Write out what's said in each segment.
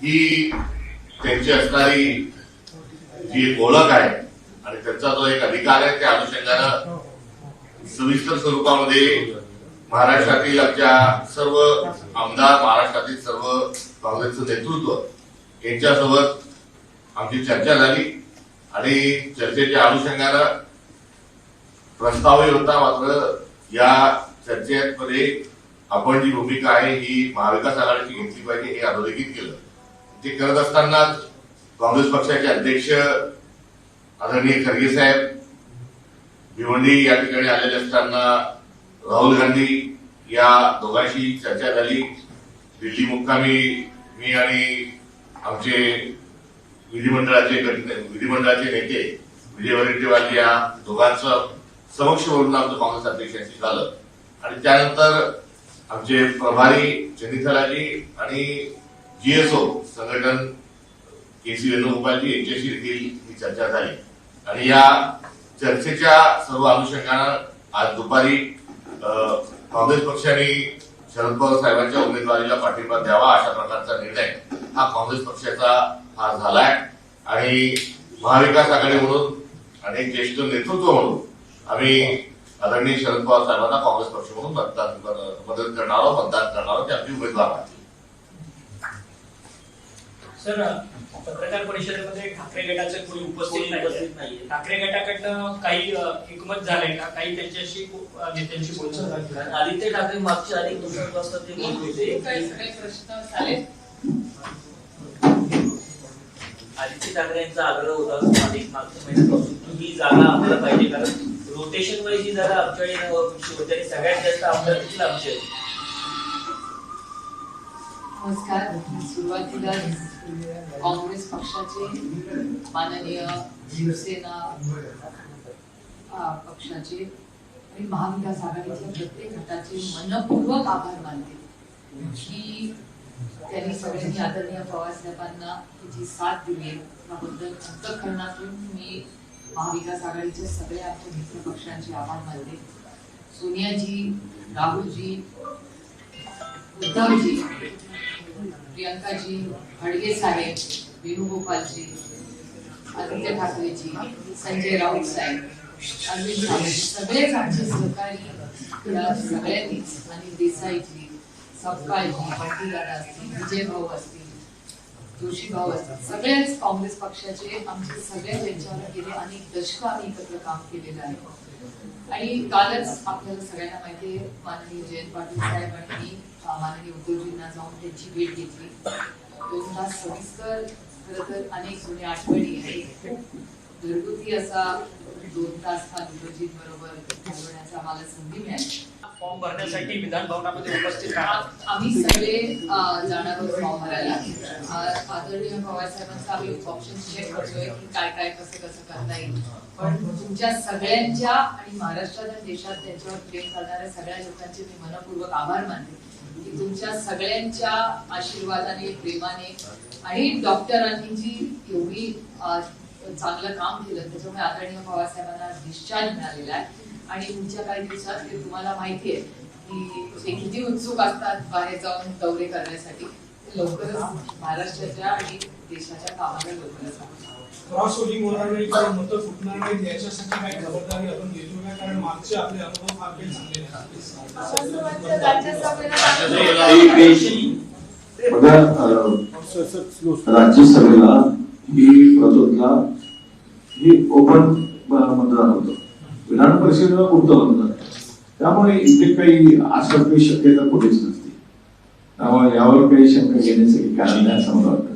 ही त्यांची असणारी जी एक ओळख आहे आणि त्यांचा जो एक अधिकार आहे त्या अनुषंगानं सविस्तर स्वरूपामध्ये महाराष्ट्रातील आमच्या सर्व आमदार, महाराष्ट्रातील सर्व काँग्रेसचं नेतृत्व यांच्यासोबत आमची चर्चा झाली आणि चर्चेच्या अनुषंगानं प्रस्तावही होता. मात्र या चर्चेमध्ये आपण जी भूमिका आहे ही महाविकास आघाडीची घेतली पाहिजे हे अधोरेखित केलं. ते करत असतानाच काँग्रेस पक्षाचे अध्यक्ष आदरणीय खरगे साहेब भिवंडी या ठिकाणी आलेले असताना राहुल गांधी या दोघांशी चर्चा झाली. दिल्ली मुक्कामी मी आणि आमचे विधिमंडळाचे नेते विजय वडेट्टीवार या दोघांचं समक्ष बोलून आमचं काँग्रेस अध्यक्षांशी झालं आणि त्यानंतर आमचे प्रभारी चंदिथलाजी आणि जीएसओ संघटन केसी वेणुगोपालजी यांच्याशी देखील ही चर्चा झाली आणि या चर्चेच्या सर्व अनुषंगानं आज दुपारी काँग्रेस पक्षाने शरद पवार साहेबांच्या उमेदवारीला पाठिंबा द्यावा अशा प्रकारचा निर्णय हा काँग्रेस पक्षाचा हा झालाय आणि महाविकास आघाडी म्हणून आणि एक ज्येष्ठ नेतृत्व म्हणून आम्ही आदरणीय शरद पवार साहेबांना काँग्रेस पक्ष म्हणून मदत करणार मतदान करणार ते आमचे उमेदवार आहेत. सर, पत्रकार परिषदेमध्ये ठाकरे गटाचे कोणी उपस्थित नाही. ठाकरे गटाकडनं काही एकमत झालंय का? काही त्यांच्याशी नेत्यांशी बोलणं झालं? आदित्य ठाकरे मागच्या अनेक दिवसांपासून ते बोलत होते काही प्रश्न झाले. आदित्य ठाकरे यांचा आग्रह होता अनेक मागच्या महिन्यापासून की ही जागा आम्हाला पाहिजे, कारण रोटेशन वाईज ही जागा आमच्याकडे होते आणि सगळ्यात जास्त आमदार देखील आमचे. नमस्कार. सुरुवातीला काँग्रेस पक्षाचे माननीय शिवसेना पक्षाचे आणि महाविकास आघाडीच्या प्रत्येक गटाचे मनपूर्वक आभार मानते की त्यांनी सगळ्यांनी आदरणीय पवार साहेबांना जी साथ दिली त्याबद्दल अंतःकरणातून मी महाविकास आघाडीचे सगळे आमच्या मित्र पक्षांचे आभार मानते. सोनियाजी, राहुलजी, उद्धवजी, प्रियंकाजी, खडगे साहेब, वेणुगोपालजी, आदित्य ठाकरेजी, संजय राऊत साहेब, अरविंद साहेब, सगळेच आमचे सहकारी या सगळ्यांनीच, आणि देसाईजी, सपकाळजी, पाटीलदादा असतील, विजय भाऊ असतील, जोशी भाऊ असतील, सगळेच काँग्रेस पक्षाचे आमचे सगळे ज्यांच्यावर गेले अनेक दशक आम्ही एकत्र काम केलेलं आहे. आणि कालच आपल्याला सगळ्यांना माहिती आहे माननीय जयंत पाटील साहेब आणि मी माननीय उद्धवजींना जाऊन त्यांची भेट घेतली. 2 तास सविस्तर खरं तर अनेक जुन्या आठवणी आहेत. घरगुती असा 2 तास हा उद्धवजी बरोबर घालवण्याचा आम्हाला संधी मिळाली. फॉर्म भरण्यासाठी विधान भवनामध्ये उपस्थित राहतात. आम्ही सगळे जाणार आहोत फॉर्म भरायला. आदरणीय पवार साहेबांचा आम्ही ऑप्शन चेक करतोय की काय काय कसं करता येईल. पण तुमच्या सगळ्यांच्या आणि महाराष्ट्रात आणि देशात त्यांच्यावर प्रेम करणाऱ्या सगळ्या लोकांचे मी मनपूर्वक आभार मानते की तुमच्या सगळ्यांच्या आशीर्वादाने, प्रेमाने आणि डॉक्टरांनी जी एवढी चांगलं काम केलं त्याच्यामुळे आदरणीय पवार साहेबांना डिस्चार्ज मिळालेला आहे. आणि तुमच्या काही दिवसात हे तुम्हाला माहिती आहे की ते किती उत्सुक असतात बाहेर जाऊन दौरे करण्यासाठी. लवकरच महाराष्ट्राच्या आणि देशाच्या कामाला लवकरच क्रॉस वोटिंग होणार नाही किंवा मतं फुटणार नाही याच्यासाठी काही खबरदारी आपण घेतो का? कारण मागचे आपले अनुभव फार काही चांगले राज्यसभेला ही प्रतोदला ही ओपन मतदान होतं, विधान परिषदेला पुरतं मतदान. त्यामुळे इथे काही आशा काही शक्यता कुठेच नसते. त्यामुळे यावर काही शंका घेण्याचं कारण नाही असं मला वाटतं.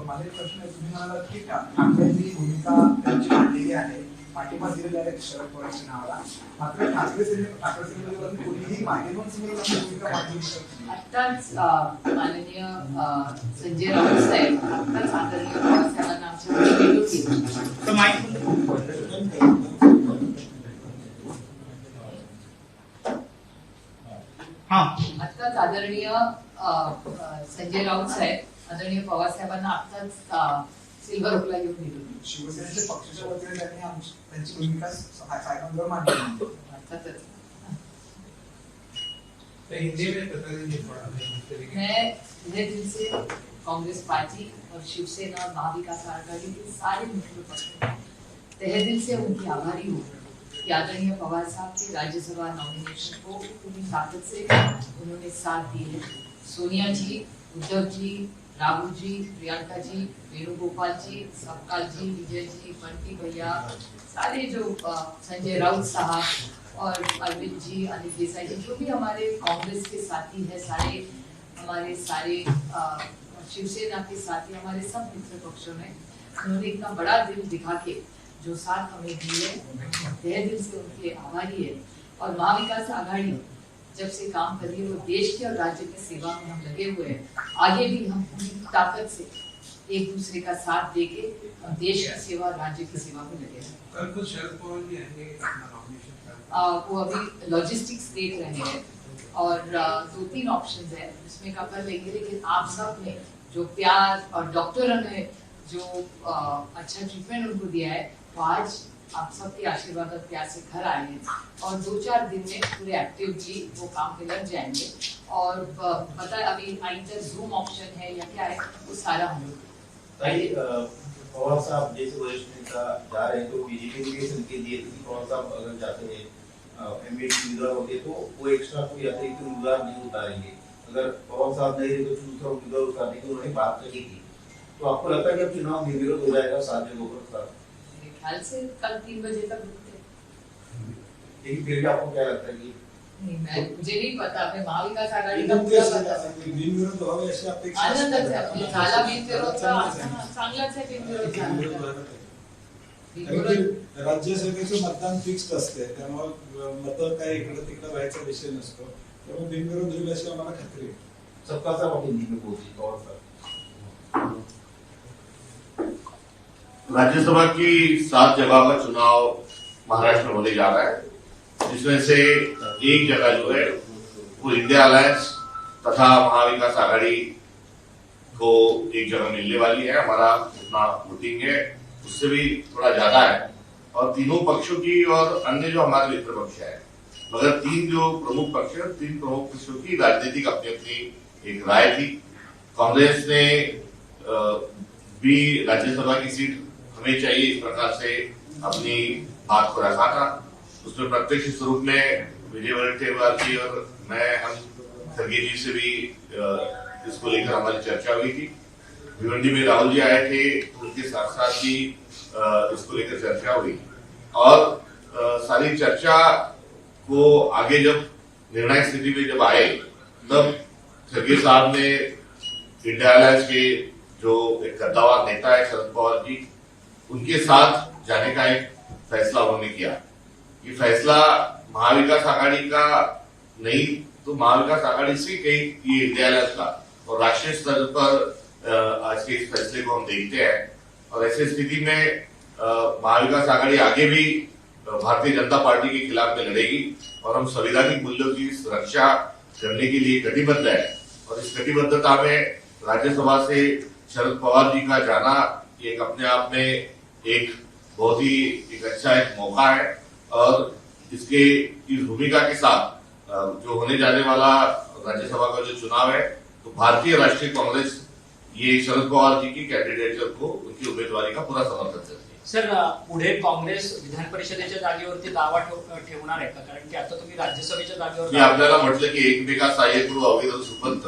माझा प्रश्न आहे, तुम्ही म्हणालात की ठाकरेंची भूमिका त्यांची मांडलेली आहे, पाठिंबा दिलेला आहे शरद पवारांच्या नावाला. मात्र ठाकरे सेनेकडून कोणीही मागे भूमिका मांडली नाही. आत्ताच माननीय संजय राऊत साहेब आत्ताच आदरणीय पवार साहेबांना आमच्या आत्ताच आदरणीय संजय राऊत साहेब आदरणीय पवार साहेबांना आत्ताच सिल्वर ओकला घेऊन गेलो. शिवसेनेच्या पक्षाच्या वतीने त्यांनी त्यांची भूमिका साहेबांवर मांडली. अर्थातच हिंदी में बता दीजिए थोड़ा. मैं इतने दिन से कांग्रेस पार्टी और शिवसेना और महाविकास आघाड़ी के सारे मित्र पक्ष तहे दिल से उनकी आभारी हूँ कि आदरणीय पवार साहब के राज्यसभा नॉमिनेशन को पूरी ताकत से उन्होंने साथ दी है। सोनिया जी, उद्धव जी, राहुल जी, प्रियंका जी, वेणुगोपाल जी, सपकाल जी, विजय जी, बंटी भैया, सारे जो संजय राउत साहब और अरविंद जी, अनिल देसाई जी, जो भी हमारे कांग्रेस के साथी है, सारे शिवसेना के साथी, हमारे सब मित्र पक्षों ने उन्होंने इतना बड़ा दिल दिखा के जो साथ हमें दिए, तहे दिल से उनके आभारी है। और महाविकास आघाड़ी जब से काम कर रही है वो देश के और राज्य की सेवा में हम लगे हुए हैं। आगे भी हम पूरी ताकत से एक दूसरे का साथ देके हम देश की सेवा, राज्य की सेवा में लगे हैं। कल को शरद पवार जी आएंगे अपना नॉमिनेशन वो अभी लॉजिस्टिक्स देख रहे हैं और 2-3 ऑप्शंस है उसमें का कर लेंगे, लेकिन आप सब ने जो प्यार और डॉक्टरों ने जो अच्छा ट्रीटमेंट उनको दिया है वो आज आप सबके आशीर्वाद और प्यार से घर आए हैं और 2-4 दिन में पूरे एक्टिव जी वो काम पे लग जाएंगे। और पता अभी इंटर जूम ऑप्शन है या क्या है वो सारा हम लोग पवार साहब जैसे वरिष्ठ नेता जा रहे हैं तो बीजेपी के संकेत दिए थे कि पवार साहब अगर जाते हैं एमपी उम्मीदवार होते तो वो एक्स्ट्रा कोई अतिरिक्त उम्मीदवार नहीं उतारेंगे, अगर पवार साहब नहीं रहे तो दूसरा उम्मीदवार उतारने की उन्होंने बात कही थी। तो आपको लगता है कि अब चुनाव निर्विरोध हो जाएगा 7 जगहों पर? मेरे ख्याल से कल 3 बजे तक रुकते हैं। लेकिन फिर भी आपको क्या लगता है कि मुझे नहीं पता, मैं महाविकास आघाड़ी का एकदम पूरा तेच पता आहे. बिनविरोध व्हावे अशी अपेक्षा असते. आनंदच आहे आपली. झाला बिनविरोधचा चांगलाच आहे बिनविरोध बिनविरोध झाला. व्हायला पाहिजे. बिनविरोध कारण की राज्यसभेचं मतदान फिक्स्ड असते, त्यामुळे मत काय इकडे तिकडे व्हायचा विषय नसतो, त्यामुळे बिनविरोध होईल अशी आम्हाला खात्री आहे. सबका साथ अपनी नींद में पहुंची पवार साहब? राज्यसभा की 7 जगह का चुनाव महाराष्ट्र में होने जा रहा है, जिसमें से एक जगह जो है वो इंडिया अलायंस तथा महाविकास आघाड़ी को एक जगह मिलने वाली है। हमारा जितना वोटिंग है उससे भी थोड़ा ज्यादा है और तीनों पक्षों की और अन्य जो हमारे मित्र पक्ष है, मगर 3 जो प्रमुख पक्ष है 3 प्रमुख पक्षों की राजनीतिक अपनी अपनी एक राय थी। कांग्रेस ने भी राज्यसभा की सीट हमें चाहिए इस प्रकार से अपनी बात को रखा था। उसमें प्रत्यक्ष स्वरूप में विजय वडेट्टीवार जी और हम खड़गे जी से भी इसको लेकर हमारी चर्चा हुई थी। भिवंडी में राहुल जी आए थे, उनके साथ साथ भी इसको लेकर चर्चा हुई और सारी चर्चा को आगे जब निर्णायक स्थिति में जब आए तब खड़गे साहब ने इंडिया अलायंस के जो एक कद्दावर नेता है शरद पवार जी, उनके साथ जाने का एक फैसला उन्होंने किया। ये फैसला महाविकास आघाड़ी का नहीं तो महाविकास आघाड़ी से कई ये इंडिया अलायंस का और राष्ट्रीय स्तर पर आज के इस फैसले को हम देखते हैं और ऐसी स्थिति में महाविकास आघाड़ी आगे भी भारतीय जनता पार्टी के खिलाफ में लड़ेगी और हम संवैधानिक मूल्यों की सुरक्षा करने के लिए कटिबद्ध है और इस कटिबद्धता में राज्यसभा से शरद पवार जी का जाना एक अपने आप में एक बहुत ही एक अच्छा एक मौका है और इसके इस भूमिका के साथ जो होने जाने वाला राज्यसभा का जो चुनाव है तो भारतीय राष्ट्रीय कांग्रेस ये शरद पवार जी की कैंडिडेचर को उनकी उम्मीदवारी का पूरा समर्थन करती है। सर पुढे काँग्रेस विधान परिषदेच्या जागेवरती दावा ठेवणार आहे का? कारण की आता तुम्ही राज्यसभेच्या जागेवर मी आपल्याला म्हटलं की एकमेका सहाय्यकरू अवघड सुपंथ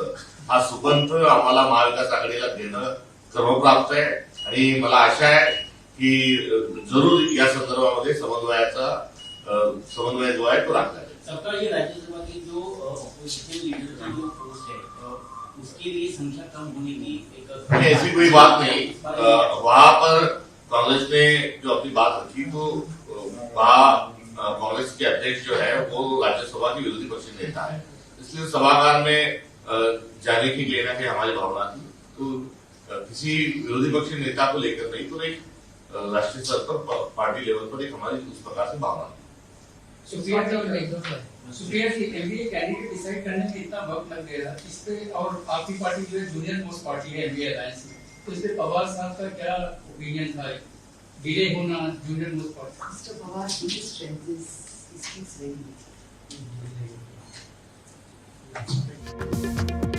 हा सुपंथ आम्हाला महाविकास आघाडीला देणं क्रमप्राप्त आहे आणि मला आशा आहे की जरूर या संदर्भामध्ये समन्वय जो है तो राखा जाए। सरकार ये राज्यसभा की जो ऑपोजिशन लीडर की जो पोस्ट है उसके लिए संख्या कम होने की एक ऐसी कोई बात नहीं। वहां पर कांग्रेस ने जो अपनी बात रखी तो वहां कांग्रेस के अध्यक्ष जो है वो राज्यसभा के विरोधी पक्ष नेता है, इसलिए सभागार में जाने की लेना की हमारी भावना थी। तो किसी विरोधी पक्ष नेता को लेकर नहीं तो एक राष्ट्रीय स्तर पर पार्टी लेवल पर एक हमारी उस प्रकार से भावना थी। सुप्रिया जी एमबीए कैंडिडेट डिसाइड करने में इतना वक्त लग गया इस पे और आपकी पार्टी जो है जूनियर मोस्ट पार्टी है एमबीए अलायंस, तो इस पे पवार साहब का क्या ओपिनियन था? डिले होना junior most party? Mr. Pawar, his strength is he speaks very little.